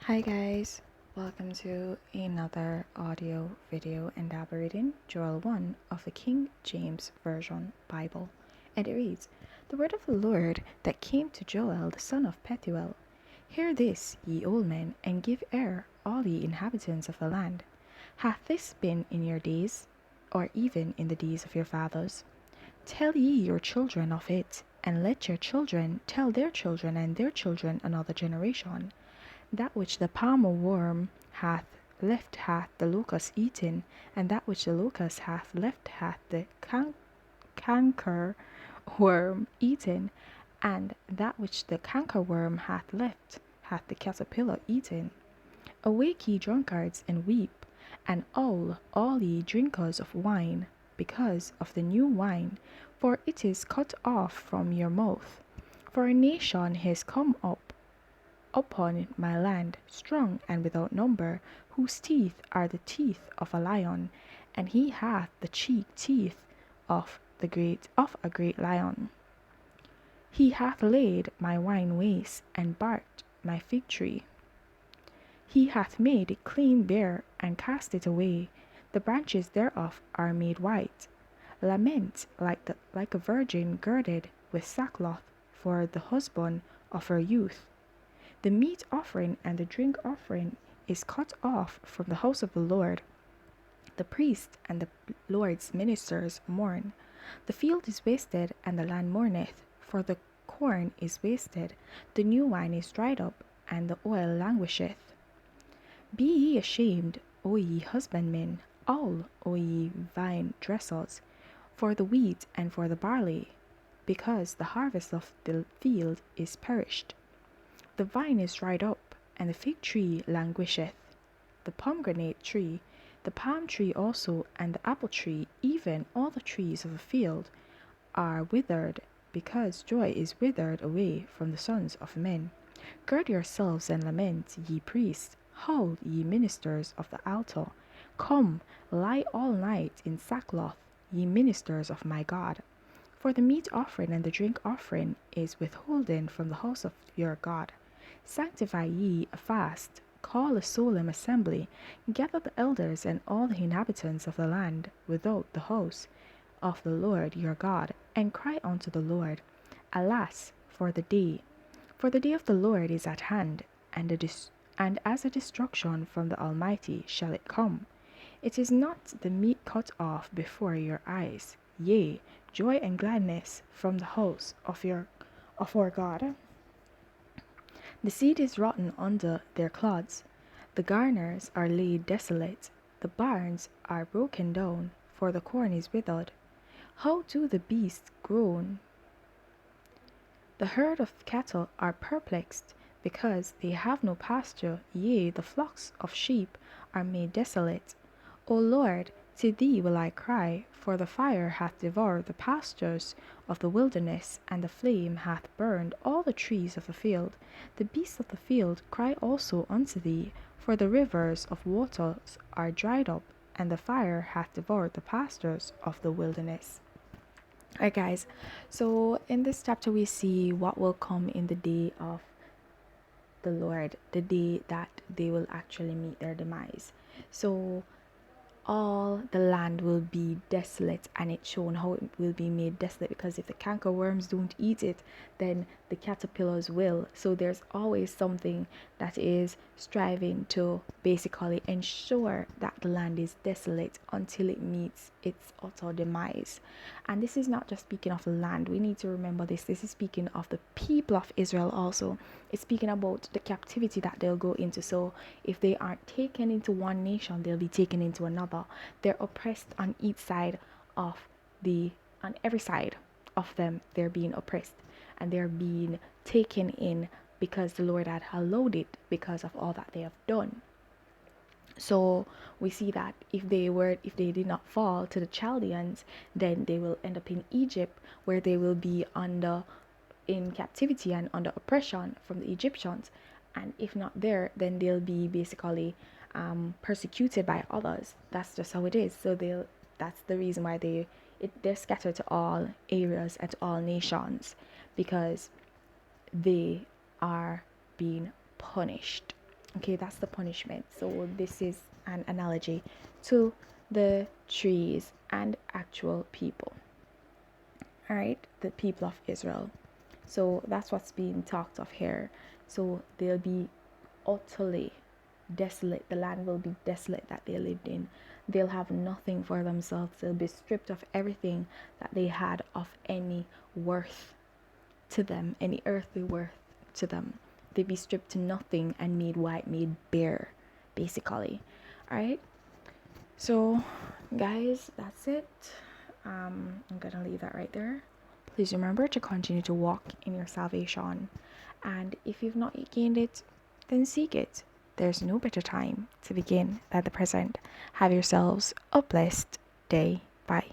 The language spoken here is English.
Hi guys, welcome to another audio video elaborating Joel 1 of the King James Version Bible. And it reads, The word of the Lord that came to Joel the son of Pethuel. Hear this, ye old men, and give ear, all ye inhabitants of the land. Hath this been in your days, or even in the days of your fathers? Tell ye your children of it, and let your children tell their children and their children another generation. That which the palmer worm hath left hath the locust eaten, and that which the locust hath left hath the canker worm eaten, and that which the canker worm hath left hath the caterpillar eaten. Awake ye drunkards, and weep, and all ye drinkers of wine, because of the new wine, for it is cut off from your mouth. For a nation is come up upon my land, strong and without number, whose teeth are the teeth of a lion, and he hath the cheek teeth of a great lion. He hath laid my wine waste, and barked my fig tree. He hath made it clean bare, and cast it away. The branches thereof are made white. Lament like a virgin girded with sackcloth for the husband of her youth. The meat offering and the drink offering is cut off from the house of the Lord. The priest and the Lord's ministers mourn. The field is wasted, and the land mourneth, for the corn is wasted, the new wine is dried up, and the oil languisheth. Be ye ashamed, O ye husbandmen, all, O ye vine dressers, for the wheat and for the barley, because the harvest of the field is perished. The vine is dried up, and the fig tree languisheth. The pomegranate tree, the palm tree also, and the apple tree, even all the trees of the field, are withered, because joy is withered away from the sons of men. Gird yourselves and lament, ye priests, howl, ye ministers of the altar. Come, lie all night in sackcloth, ye ministers of my God. For the meat offering and the drink offering is withholden from the house of your God. Sanctify ye a fast, call a solemn assembly, gather the elders and all the inhabitants of the land without the house of the Lord your God, and cry unto the Lord. Alas, for the day! For the day of the Lord is at hand, and as a destruction from the Almighty shall it come. It is not the meat cut off before your eyes, yea, joy and gladness from the house of our God. The seed is rotten under their clods, the garners are laid desolate, the barns are broken down, for the corn is withered. How do the beasts groan? The herd of cattle are perplexed, because they have no pasture, yea, the flocks of sheep are made desolate. O Lord, to thee will I cry, for the fire hath devoured the pastures of the wilderness, and the flame hath burned all the trees of the field. The beasts of the field cry also unto thee, for the rivers of waters are dried up, and the fire hath devoured the pastures of the wilderness. Alright, guys, so in this chapter, we see what will come in the day of the Lord, the day that they will actually meet their demise. So all the land will be desolate, and it's shown how it will be made desolate, because if the cankerworms don't eat it, then the caterpillars will. So there's always something that is striving to basically ensure that the land is desolate until it meets its utter demise. And this is not just speaking of the land. We need to remember this is speaking of the people of Israel also. It's speaking about the captivity that they'll go into. So if they aren't taken into one nation, they'll be taken into another. They're oppressed on each side of on every side of them. They're being oppressed, and they're being taken in because the Lord had allowed it, because of all that they have done. So we see that if they did not fall to the Chaldeans, then they will end up in Egypt, where they will be in captivity and under oppression from the Egyptians. And if not there, then they'll be basically persecuted by others. That's just how it is. So that's the reason why they're scattered to all areas and to all nations, because they are being punished. Okay, that's the punishment. So this is an analogy to the trees and actual people. All right, the people of Israel. So that's what's being talked of here. So they'll be utterly desolate. The land will be desolate that they lived in. They'll have nothing for themselves. They'll be stripped of everything that they had of any worth to them, any earthly worth to them. They'd be stripped to nothing and made white, made bare, basically. All right. So, guys, that's it. I'm gonna leave that right there. Please remember to continue to walk in your salvation. And if you've not yet gained it, then seek it. There's no better time to begin than the present. Have yourselves a blessed day. Bye.